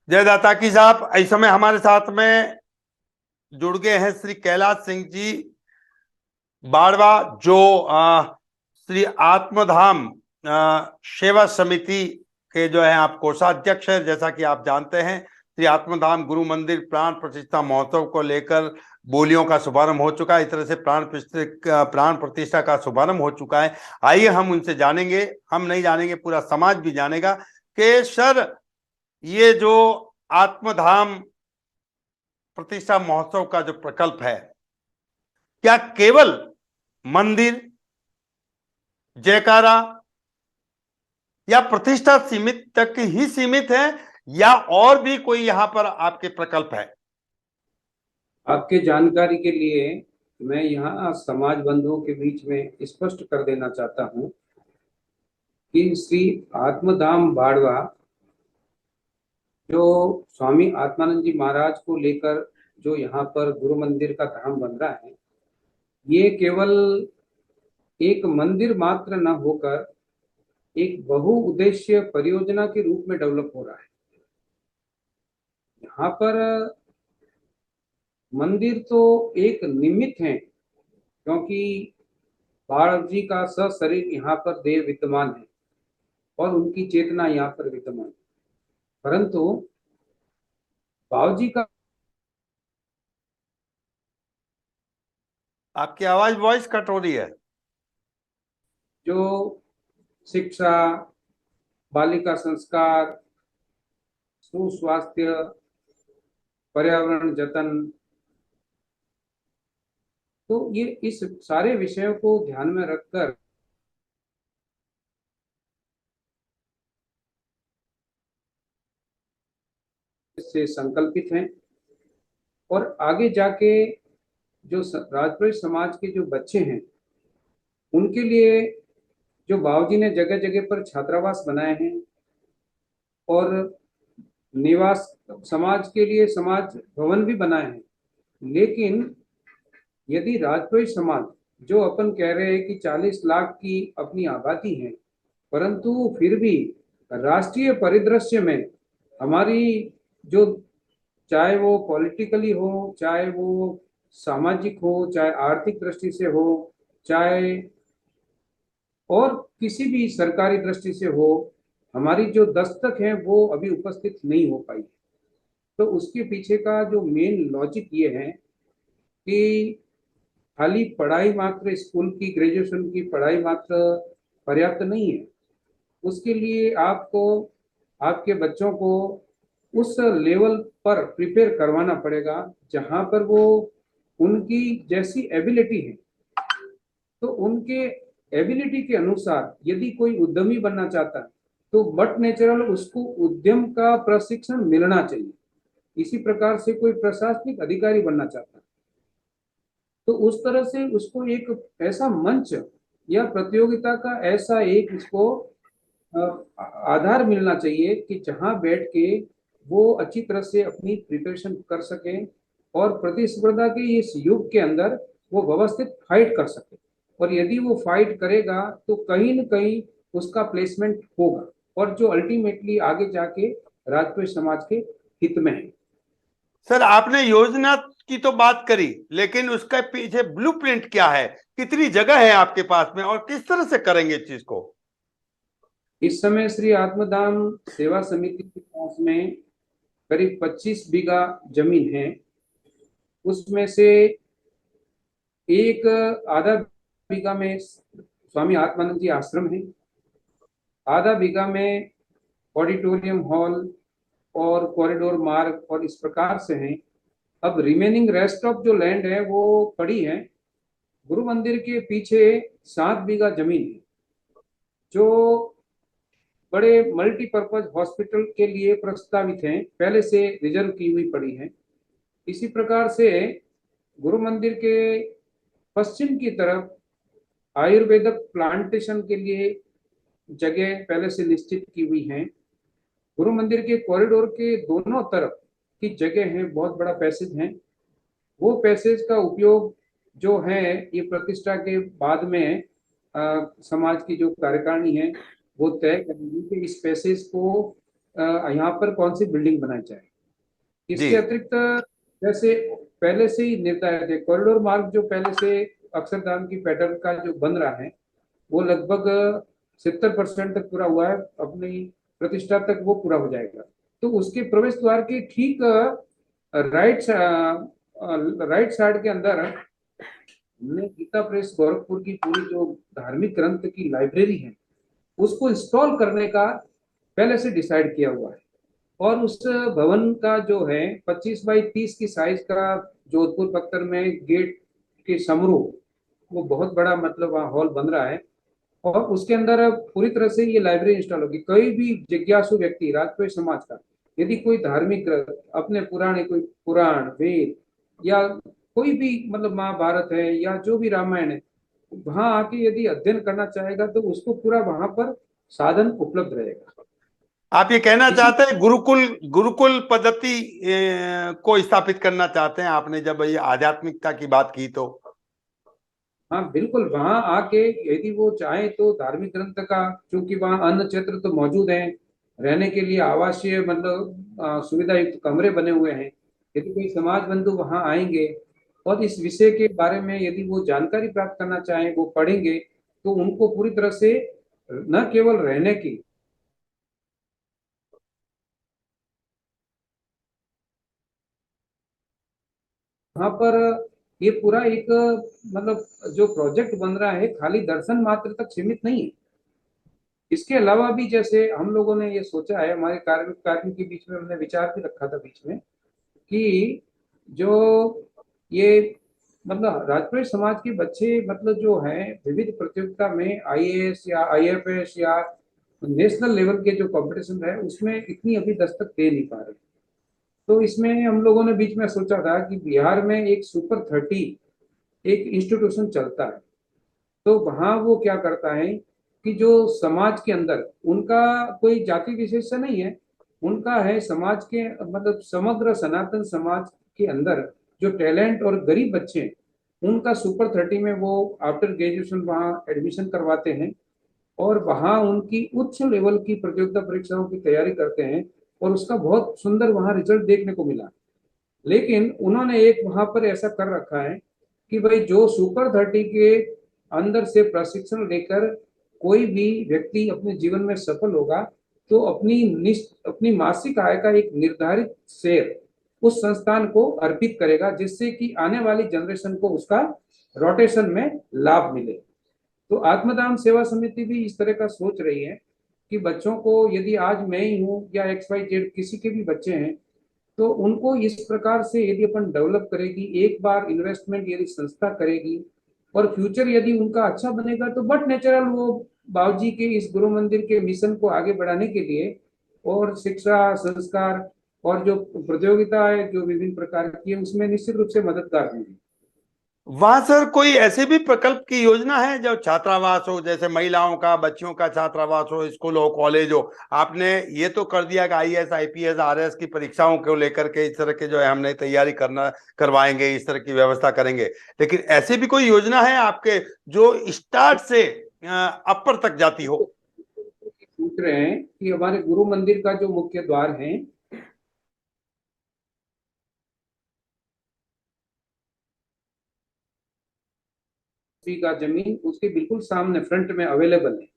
जय दाता की साहब, इस समय हमारे साथ में जुड़ गए हैं श्री कैलाश सिंह जी बाड़वा, जो श्री आत्मधाम सेवा समिति के जो है आप कोषाध्यक्ष है। जैसा कि आप जानते हैं, श्री आत्मधाम गुरु मंदिर प्राण प्रतिष्ठा महोत्सव को लेकर बोलियों का शुभारंभ हो चुका है। इस तरह से प्राण प्रतिष्ठा का शुभारंभ हो चुका है। आइए हम उनसे जानेंगे, हम नहीं जानेंगे पूरा समाज भी जानेगा कि सर, ये जो आत्मधाम प्रतिष्ठा महोत्सव का जो प्रकल्प है, क्या केवल मंदिर, जयकारा या प्रतिष्ठा सीमित तक ही सीमित है, या और भी कोई यहाँ पर आपके प्रकल्प है? आपके जानकारी के लिए मैं यहाँ समाज बंधुओं के बीच में स्पष्ट कर देना चाहता हूँ कि श्री आत्मधाम बाड़वा, जो स्वामी आत्मानंद जी महाराज को लेकर जो यहाँ पर गुरु मंदिर का धाम बन रहा है, ये केवल एक मंदिर मात्र न होकर एक बहुउद्देश्य परियोजना के रूप में डेवलप हो रहा है। यहाँ पर मंदिर तो एक निमित्त है, क्योंकि बाबा जी का सशरीर यहाँ पर देह विद्यमान है और उनकी चेतना यहाँ पर विद्यमान है, परंतु बाबा जी का आपकी आवाज वॉइस कट हो रही है। जो शिक्षा, बालिका संस्कार, सुस्वास्थ्य, पर्यावरण जतन, तो ये इस सारे विषयों को ध्यान में रखकर से संकल्पित हैं। और आगे जाके जो राजपूत समाज के जो बच्चे हैं, उनके लिए जो बाबूजी ने जगह जगह पर छात्रावास बनाए हैं और निवास समाज के लिए समाज भवन भी बनाए हैं, लेकिन यदि राजपूत समाज, जो अपन कह रहे हैं कि 40 लाख की अपनी आबादी है, परंतु फिर भी राष्ट्रीय परिदृश्य में हमारी जो, चाहे वो पॉलिटिकली हो, चाहे वो सामाजिक हो, चाहे आर्थिक दृष्टि से हो, चाहे और किसी भी सरकारी दृष्टि से हो, हमारी जो दस्तक है वो अभी उपस्थित नहीं हो पाई। तो उसके पीछे का जो मेन लॉजिक ये है कि खाली पढ़ाई मात्र, स्कूल की ग्रेजुएशन की पढ़ाई मात्र पर्याप्त नहीं है। उसके लिए आपको, आपके बच्चों को उस लेवल पर प्रिपेयर करवाना पड़ेगा जहां पर वो उनकी जैसी एबिलिटी है, तो उनके एबिलिटी के अनुसार यदि कोई उद्यमी बनना चाहता है तो बट नेचुरल उसको उद्यम का प्रशिक्षण मिलना चाहिए। इसी प्रकार से कोई प्रशासनिक अधिकारी बनना चाहता है तो उस तरह से उसको एक ऐसा मंच या प्रतियोगिता का ऐसा एक उसको आधार मिलना चाहिए कि जहां बैठ के वो अच्छी तरह से अपनी प्रिपरेशन कर सके और प्रतिस्पर्धा के इस युग के अंदर वो व्यवस्थित फाइट कर सके। और यदि वो फाइट करेगा तो कहीं न कहीं उसका प्लेसमेंट होगा, और जो अल्टीमेटली आगे जाके राजपूत समाज के हित में है। सर, आपने योजना की तो बात करी, लेकिन उसका पीछे ब्लूप्रिंट क्या है? कितनी जगह है आपके पास में और किस तरह से करेंगे इस चीज को? इस समय श्री आत्मधाम सेवा समिति के पास में करीब 25 बीघा जमीन है। उसमें से एक आधा बीघा में स्वामी आत्मानंद जी आश्रम है, आधा बीघा में ऑडिटोरियम हॉल और कॉरिडोर मार्ग और इस प्रकार से हैं। अब रिमेनिंग रेस्ट ऑफ जो लैंड है वो पड़ी है। गुरु मंदिर के पीछे 7 बीघा जमीन है, जो बड़े मल्टीपर्पज हॉस्पिटल के लिए प्रस्तावित हैं, पहले से रिजर्व की हुई पड़ी है। इसी प्रकार से गुरु मंदिर के पश्चिम की तरफ आयुर्वेदक प्लांटेशन के लिए जगह पहले से निश्चित की हुई है। गुरु मंदिर के कॉरिडोर के दोनों तरफ की जगह है, बहुत बड़ा पैसेज है। वो पैसेज का उपयोग जो है ये प्रतिष्ठा के बाद में समाज की जो कार्यकारिणी है वो तय करेगी कि इस पैसेज को यहाँ पर कौन सी बिल्डिंग बनाई जाए। जी। इसके अतिरिक्त जैसे पहले से ही निर्धारित है कॉरिडोर मार्ग, जो पहले से अक्षरधाम की पैटर्न का जो बन रहा है वो लगभग 70% तक पूरा हुआ है, अपनी प्रतिष्ठा तक वो पूरा हो जाएगा। तो उसके प्रवेश द्वार के ठीक राइट साइड के अंदर हमने गीता प्रेस गोरखपुर की पूरी जो धार्मिक ग्रंथ की लाइब्रेरी है उसको इंस्टॉल करने का पहले से डिसाइड किया हुआ है। और उस भवन का जो है 25 बाई 30 की साइज का जोधपुर पत्थर में गेट के समरूप वो बहुत बड़ा मतलब वहाँ हॉल बन रहा है। और उसके अंदर पूरी तरह से ये लाइब्रेरी इंस्टॉल होगी। कोई भी जिज्ञासु व्यक्ति राजपूत समाज का यदि कोई धार्मिक ग्रंथ अपने पुराने कोई पुराण वेद या कोई भी मतलब महाभारत है या जो भी रामायण है वहां आके यदि अध्ययन करना चाहेगा तो उसको पूरा वहां पर साधन उपलब्ध रहेगा। आप ये कहना इसी चाहते हैं गुरुकुल गुरुकुल पद्धति को स्थापित करना चाहते हैं, आपने जब ये आध्यात्मिकता की बात की तो। हाँ बिल्कुल, वहां आके यदि वो चाहे तो धार्मिक ग्रंथ का, क्योंकि वहाँ अन्न क्षेत्र तो मौजूद है, रहने के लिए आवासीय मतलब सुविधा युक्त कमरे बने हुए हैं। यदि कोई समाज बंधु वहां आएंगे और इस विषय के बारे में यदि वो जानकारी प्राप्त करना चाहें, वो पढ़ेंगे तो उनको पूरी तरह से न केवल रहने की वहां पर ये पूरा एक मतलब जो प्रोजेक्ट बन रहा है खाली दर्शन मात्र तक सीमित नहीं है। इसके अलावा भी जैसे हम लोगों ने ये सोचा है, हमारे कार्य के बीच में हमने विचार भी रखा था बीच में कि जो ये मतलब राजपूत समाज के बच्चे मतलब जो हैं विविध प्रतियोगिता में आईएएस या आईएफएस या नेशनल लेवल के जो कंपटीशन है उसमें इतनी अभी दस्तक दे नहीं पा रहे। तो इसमें हम लोगों ने बीच में सोचा था कि बिहार में एक सुपर 30 एक इंस्टीट्यूशन चलता है। तो वहां वो क्या करता है कि जो समाज के अंदर उनका कोई जाति विशेष से नहीं है, उनका है समाज के मतलब समग्र सनातन समाज के अंदर जो टैलेंट और गरीब बच्चे हैं उनका सुपर 30 में वो आफ्टर ग्रेजुएशन वहाँ एडमिशन करवाते हैं और वहाँ उनकी उच्च लेवल की प्रतियोगिता परीक्षाओं की तैयारी करते हैं और उसका बहुत सुंदर वहाँ रिजल्ट देखने को मिला। लेकिन उन्होंने एक वहां पर ऐसा कर रखा है कि भाई जो सुपर 30 के अंदर से प्रशिक्षण लेकर कोई भी व्यक्ति अपने जीवन में सफल होगा तो अपनी मासिक आय का एक निर्धारित शेयर उस संस्थान को अर्पित करेगा, जिससे कि आने वाली जनरेशन को उसका रोटेशन में लाभ मिले। तो आत्मदान सेवा समिति भी इस तरह का सोच रही है कि बच्चों को यदि आज मैं ही हूँ या XYZ किसी के भी बच्चे हैं तो उनको इस प्रकार से यदि अपन डेवलप करेगी, एक बार इन्वेस्टमेंट यदि संस्था करेगी और फ्यूचर यदि उनका अच्छा बनेगा तो बट नेचुरल वो बाबूजी के इस गुरु मंदिर के मिशन को आगे बढ़ाने के लिए और शिक्षा संस्कार और जो प्रतियोगिता है जो विभिन्न प्रकार की है उसमें निश्चित रूप से मददगार होंगी। वहां सर कोई ऐसे भी प्रकल्प की योजना है जो छात्रावास हो, जैसे महिलाओं का, बच्चियों का छात्रावास हो, स्कूल हो, कॉलेज हो। आपने ये तो कर दिया कि आईएएस आईपीएस आरएस की परीक्षाओं को लेकर के इस तरह के जो है हमने तैयारी करना करवाएंगे, इस तरह की व्यवस्था करेंगे, लेकिन ऐसी भी कोई योजना है आपके जो स्टार्ट से अपर तक जाती हो? पूछ रहे हैं कि हमारे गुरु मंदिर का जो मुख्य द्वार है का जमीन उसके बिल्कुल सामने फ्रंट में अवेलेबल है।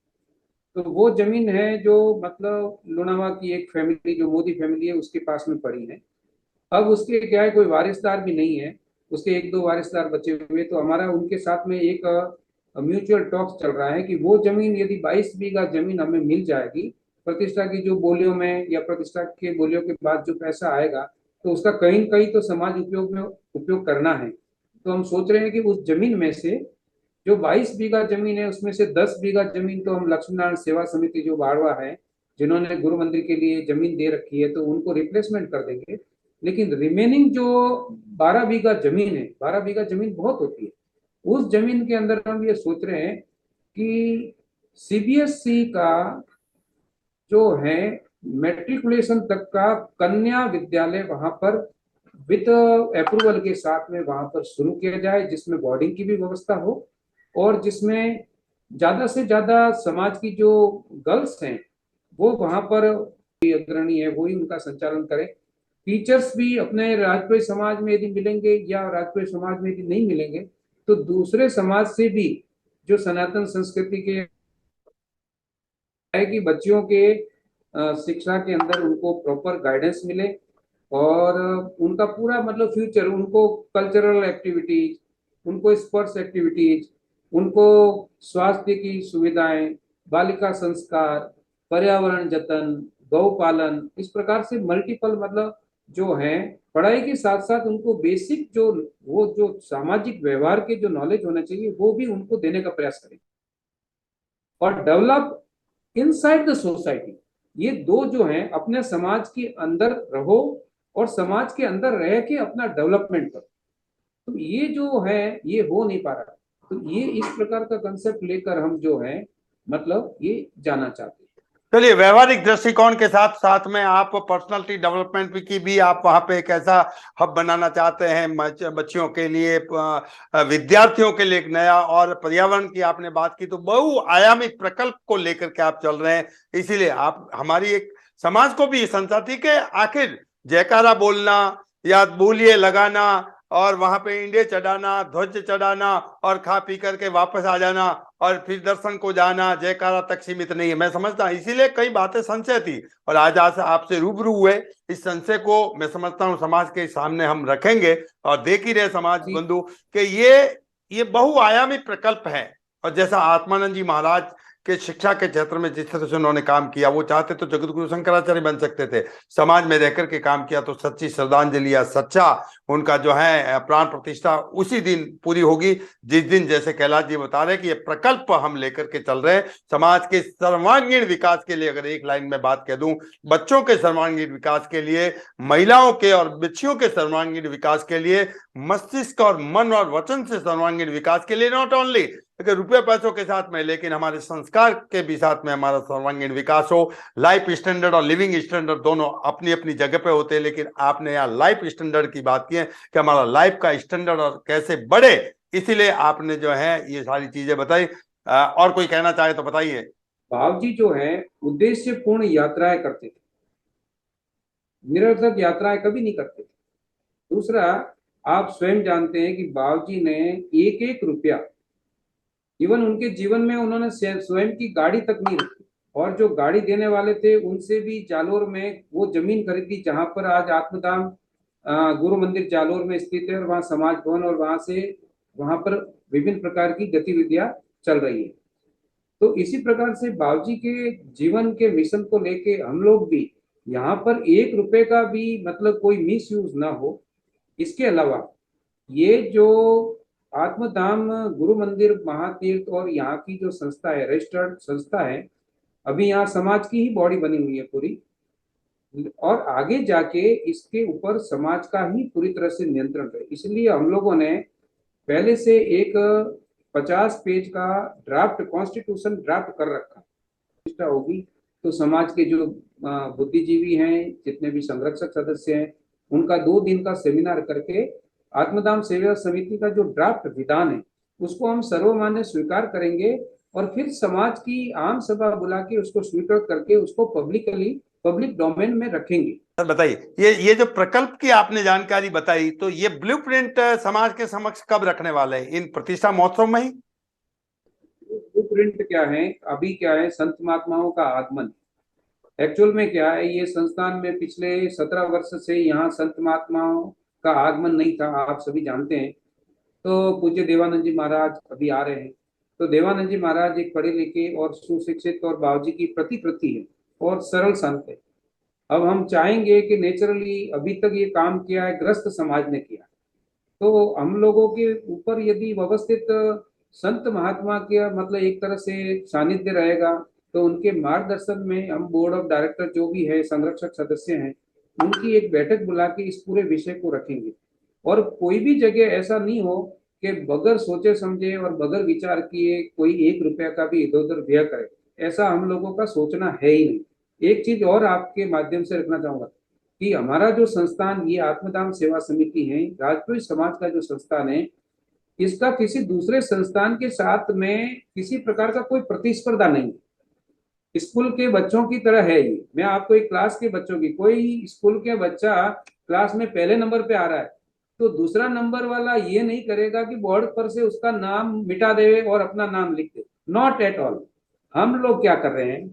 तो वो जमीन है जो मतलब लुनावा की एक फैमिली जो मोदी फैमिली है उसके पास में पड़ी है। अब उसके क्या है कोई वारिसदार भी नहीं है, उसके एक दो वारिसदार बचे हुए, तो हमारा उनके साथ में एक म्यूचुअल टॉक्स चल रहा है कि वो जमीन यदि 22 बीघा जमीन हमें मिल जाएगी प्रतिष्ठा की जो बोलियों में या प्रतिष्ठा के बोलियों के बाद जो पैसा आएगा तो उसका कहीं कहीं तो समाज उपयोग में उपयोग करना है। तो हम सोच रहे हैं कि उस जमीन में से जो 22 बीघा जमीन है उसमें से 10 बीघा जमीन तो हम लक्ष्मी नारायण सेवा समिति जो बाड़वा है जिन्होंने गुरु मंदिर के लिए जमीन दे रखी है तो उनको रिप्लेसमेंट कर देंगे। लेकिन रिमेनिंग जो 12 बीघा जमीन है, 12 बीघा जमीन बहुत होती है, उस जमीन के अंदर हम ये सोच रहे हैं कि सीबीएसई का जो है मेट्रिकुलेशन तक का कन्या विद्यालय वहां पर विद अप्रूवल के साथ में वहां पर शुरू किया जाए, जिसमें बोर्डिंग की भी व्यवस्था हो और जिसमें ज्यादा से ज्यादा समाज की जो गर्ल्स हैं वो वहां पर अग्रणी है वो ही उनका संचालन करे। टीचर्स भी अपने राजपूत समाज में यदि मिलेंगे या राजपूत समाज में यदि नहीं मिलेंगे तो दूसरे समाज से भी जो सनातन संस्कृति के है कि बच्चियों के शिक्षा के अंदर उनको प्रॉपर गाइडेंस मिले और उनका पूरा मतलब फ्यूचर, उनको कल्चरल एक्टिविटीज, उनको स्पोर्ट्स एक्टिविटीज, उनको स्वास्थ्य की सुविधाएं, बालिका संस्कार, पर्यावरण जतन, गौ पालन, इस प्रकार से मल्टीपल मतलब जो है पढ़ाई के साथ साथ उनको बेसिक जो वो जो सामाजिक व्यवहार के जो नॉलेज होना चाहिए वो भी उनको देने का प्रयास करें। और डेवलप इनसाइड द सोसाइटी, ये दो जो हैं अपने समाज के अंदर रहो और समाज के अंदर रह के अपना डेवलपमेंट करो। तो ये जो है ये हो नहीं पा रहा। तो ये इस प्रकार का कंसेप्ट लेकर हम जो है मतलब ये जाना चाहते हैं। चलिए, व्यवहारिक दृष्टिकोण के साथ साथ में आप पर्सनालिटी डेवलपमेंट की भी आप वहां पे एक ऐसा हब बनाना चाहते हैं बच्चियों के लिए, विद्यार्थियों के लिए एक नया, और पर्यावरण की आपने बात की तो बहुआयामी प्रकल्प को लेकर के आप चल रहे हैं। इसीलिए आप हमारी एक समाज को भी संसाथी के आखिर जयकारा बोलना या बोलिए लगाना और वहां पे इंडे चढ़ाना, ध्वज चढ़ाना और खा पी करके वापस आ जाना और फिर दर्शन को जाना जयकारा तक सीमित नहीं है। मैं समझता हूं इसीलिए कई बातें संशय थी और आज आपसे रूबरू हुए। इस संशय को मैं समझता हूं समाज के सामने हम रखेंगे और देख ही रहे समाज बंधु कि ये बहुआयामी प्रकल्प है। और जैसा आत्मानंद जी महाराज के शिक्षा के क्षेत्र में जिस तरह से उन्होंने काम किया, वो चाहते तो जगत गुरु शंकराचार्य बन सकते थे, समाज में रहकर के काम किया तो सच्ची श्रद्धांजलि या सच्चा उनका जो है प्राण प्रतिष्ठा उसी दिन पूरी होगी जिस दिन, जैसे कैलाश जी बता रहे कि ये प्रकल्प हम लेकर के चल रहे हैं समाज के सर्वांगीण विकास के लिए। अगर एक लाइन में बात कह दूं, बच्चों के सर्वांगीण विकास के लिए, महिलाओं के और बच्चियों के सर्वांगीण विकास के लिए, मस्तिष्क और मन और वचन से सर्वांगीण विकास के लिए, नॉट ओनली रुपये पैसों के साथ में लेकिन हमारे संस्कार के भी साथ में हमारा सर्वांगीण विकास हो। लाइफ स्टैंडर्ड और लिविंग स्टैंडर्ड दोनों अपनी अपनी जगह पे होते हैं, लेकिन आपने यहाँ लाइफ स्टैंडर्ड की बात की है कि हमारा लाइफ का स्टैंडर्ड और कैसे बढ़े, इसीलिए आपने जो है ये सारी चीजें बताई। और कोई कहना चाहे तो बताइए। बाबूजी जो है उद्देश्यपूर्ण यात्राएं करते थे, निरर्थक यात्राएं कभी नहीं करते थे। दूसरा, आप स्वयं जानते हैं कि बाबूजी ने एक एक रुपया, इवन उनके जीवन में उन्होंने स्वयं की गाड़ी तक नहीं रखी, और जो गाड़ी देने वाले थे उनसे भी जालोर में वो जमीन खरीदी जहां पर आज आत्मधाम गुरु मंदिर जालोर में स्थित है, और वहां समाज भवन, और वहां पर विभिन्न प्रकार की गतिविधियां चल रही है। तो इसी प्रकार से बाबूजी के जीवन के मिशन को लेके हम लोग भी यहाँ पर एक रुपए का भी मतलब कोई मिस यूज ना हो। इसके अलावा ये जो आत्मधाम गुरु मंदिर महातीर्थ और यहाँ की जो संस्था है, रजिस्टर्ड संस्था है, अभी यहाँ समाज की ही बॉडी बनी हुई है पूरी, और आगे जाके इसके ऊपर समाज का ही पूरी तरह से नियंत्रण है। इसलिए हम लोगों ने पहले से एक 50 पेज का ड्राफ्ट कॉन्स्टिट्यूशन ड्राफ्ट कर रखा होगी। तो समाज के जो बुद्धिजीवी हैं, जितने भी संरक्षक सदस्य हैं, उनका 2 दिन का सेमिनार करके आत्मधाम सेवा समिति का जो ड्राफ्ट विधान है उसको हम सर्वमान्य स्वीकार करेंगे, और फिर समाज की आम सभा बुला के उसको स्वीकृत करके उसको पब्लिक डोमेन में रखेंगे। सर बताइए, ये जो प्रकल्प की आपने जानकारी बताई, तो ये ब्लूप्रिंट समाज के समक्ष कब रखने वाले हैं? इन प्रतिष्ठा महोत्सव में ही? ब्लूप्रिंट क्या है, अभी क्या है, संत महात्माओं का आगमन। एक्चुअल में क्या है, ये संस्थान में पिछले 17 वर्ष से यहाँ संत महात्माओं का आगमन नहीं था, आप सभी जानते हैं। तो पूज्य देवानंद जी महाराज अभी आ रहे हैं। तो देवानंद जी महाराज एक पढ़े लिखे और सुशिक्षित और बाबूजी की प्रतिकृति है और सरल संत है। अब हम चाहेंगे कि नेचुरली अभी तक ये काम किया है ग्रस्त समाज ने किया, तो हम लोगों के ऊपर यदि व्यवस्थित संत महात्मा के मतलब एक तरह से सानिध्य रहेगा, तो उनके मार्गदर्शन में हम बोर्ड ऑफ डायरेक्टर जो भी है, संरक्षक सदस्य हैं, उनकी एक बैठक बुला के इस पूरे विषय को रखेंगे। और कोई भी जगह ऐसा नहीं हो कि बगैर सोचे समझे और बगैर विचार किए कोई 1 रुपया का भी इधर उधर व्यय करे, ऐसा हम लोगों का सोचना है ही नहीं। एक चीज और आपके माध्यम से रखना चाहूंगा कि हमारा जो संस्थान, ये आत्मधाम सेवा समिति है, राजपूत समाज का जो संस्थान है, इसका किसी दूसरे संस्थान के साथ में किसी प्रकार का कोई प्रतिस्पर्धा नहीं है। स्कूल के बच्चों की तरह है ये। मैं आपको एक क्लास के बच्चों की, कोई स्कूल के बच्चा क्लास में पहले नंबर पे आ रहा है तो दूसरा नंबर वाला ये नहीं करेगा कि बोर्ड पर से उसका नाम मिटा दे और अपना नाम लिख दे, नॉट एट ऑल। हम लोग क्या कर रहे हैं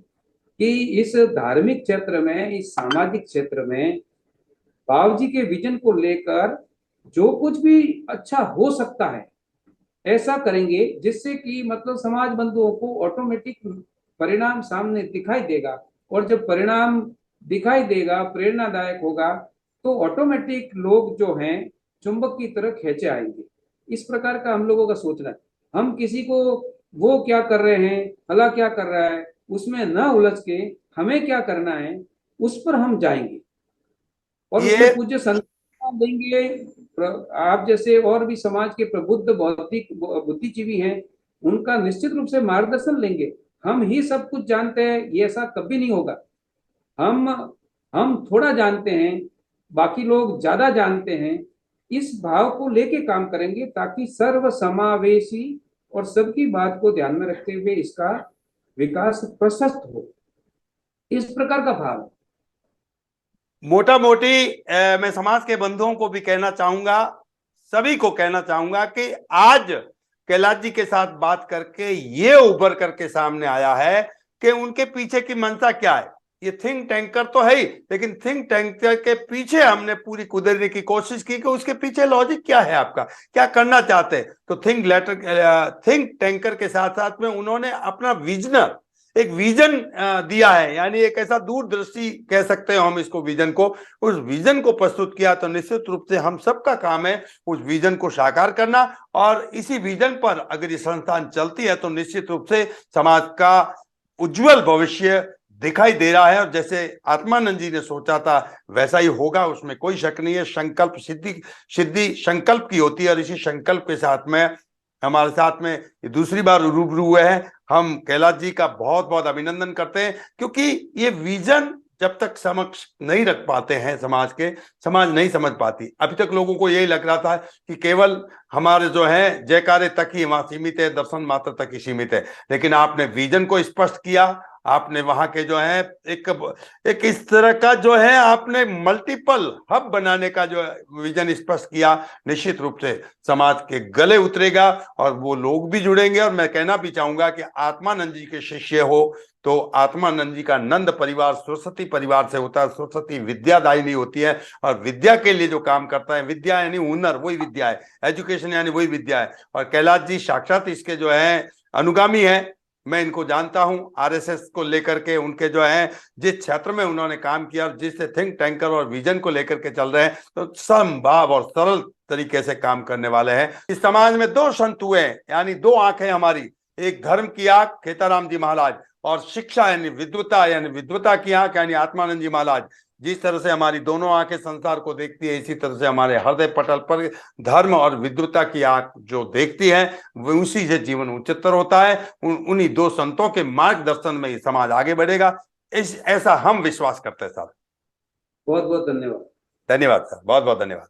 कि इस धार्मिक क्षेत्र में, इस सामाजिक क्षेत्र में बाबूजी के विजन को लेकर जो कुछ भी अच्छा हो सकता है ऐसा करेंगे, जिससे कि मतलब समाज बंधुओं को ऑटोमेटिक परिणाम सामने दिखाई देगा। और जब परिणाम दिखाई देगा, प्रेरणादायक होगा, तो ऑटोमेटिक लोग जो हैं चुंबक की तरह खींचे आएंगे। इस प्रकार का हम लोगों का सोचना है। हम किसी को वो क्या कर रहे हैं, भला क्या कर रहा है, उसमें न उलझ के हमें क्या करना है उस पर हम जाएंगे और ये उसमें पूज्य संदेश देंगे। आप जैसे और भी समाज के प्रबुद्ध बौद्धिक बुद्धिजीवी हैं, उनका निश्चित रूप से मार्गदर्शन लेंगे। हम ही सब कुछ जानते हैं ये ऐसा कभी नहीं होगा। हम हम थोड़ा जानते हैं, बाकी लोग ज्यादा जानते हैं। इस भाव को लेके काम करेंगे ताकि सर्व समावेशी और सबकी बात को ध्यान में रखते हुए इसका विकास प्रशस्त हो, इस प्रकार का भाव है। मोटा मोटी मैं समाज के बंधुओं को भी कहना चाहूंगा, सभी को कहना चाहूंगा कि आज कैलाश जी के साथ बात करके ये उभर करके सामने आया है कि उनके पीछे की मंशा क्या है। ये थिंक टैंकर तो है ही, लेकिन थिंक टैंकर के पीछे हमने पूरी कुदरने की कोशिश की कि उसके पीछे लॉजिक क्या है, आपका क्या करना चाहते हैं। तो थिंक टैंकर के साथ साथ में उन्होंने अपना विजनर एक विजन दिया है, यानी एक ऐसा दूरदृष्टि कह सकते हो हम इसको, विजन को, उस विजन को प्रस्तुत किया। तो निश्चित रूप से हम सबका काम है उस विजन को साकार करना, और इसी विजन पर अगर ये संस्थान चलती है तो निश्चित रूप से समाज का उज्जवल भविष्य दिखाई दे रहा है। और जैसे आत्मानंद जी ने सोचा था वैसा ही होगा, उसमें कोई शक नहीं है। संकल्प सिद्धि संकल्प की होती है, और इसी संकल्प के साथ में हमारे साथ में ये दूसरी बार रूबरू हुए हैं। हम कैलाश जी का बहुत बहुत अभिनंदन करते हैं, क्योंकि ये विजन जब तक समक्ष नहीं रख पाते हैं समाज नहीं समझ पाती। अभी तक लोगों को यही लग रहा था कि केवल हमारे जो है जयकारे तक ही वहां सीमित है, दर्शन मात्र तक ही सीमित है। लेकिन आपने विजन को स्पष्ट किया, आपने वहां के जो है एक इस तरह का जो है आपने मल्टीपल हब बनाने का जो विजन स्पष्ट किया। निश्चित रूप से समाज के गले उतरेगा और वो लोग भी जुड़ेंगे। और मैं कहना भी चाहूंगा कि आत्मानंद जी के शिष्य हो तो आत्मानंद जी का नंद परिवार सरस्वती परिवार से होता है। सरस्वती विद्यादायिनी होती है, और विद्या के लिए जो काम करता है, विद्या यानी हुनर, वही विद्या है, एजुकेशन यानी वही विद्या है। और कैलाश जी साक्षात इसके जो है अनुगामी है। मैं इनको जानता हूं, आरएसएस को लेकर के उनके जो है जिस क्षेत्र में उन्होंने काम किया, जिस थिंक टैंकर और विजन को लेकर के चल रहे हैं, तो समभाव और सरल तरीके से काम करने वाले हैं। इस समाज में दो संत हुए, यानी दो आंखें हमारी, एक धर्म की आंख खेताराम जी महाराज, और शिक्षा यानी विद्वता की आंख यानी आत्मानंद जी महाराज। जिस तरह से हमारी दोनों आंखें संसार को देखती है, इसी तरह से हमारे हृदय पटल पर धर्म और विद्वता की आंख जो देखती है, वो उसी से जीवन उच्चतर होता है। उन्हीं दो संतों के मार्गदर्शन में ही समाज आगे बढ़ेगा, ऐसा हम विश्वास करते हैं सर। बहुत बहुत धन्यवाद। धन्यवाद सर, बहुत बहुत धन्यवाद।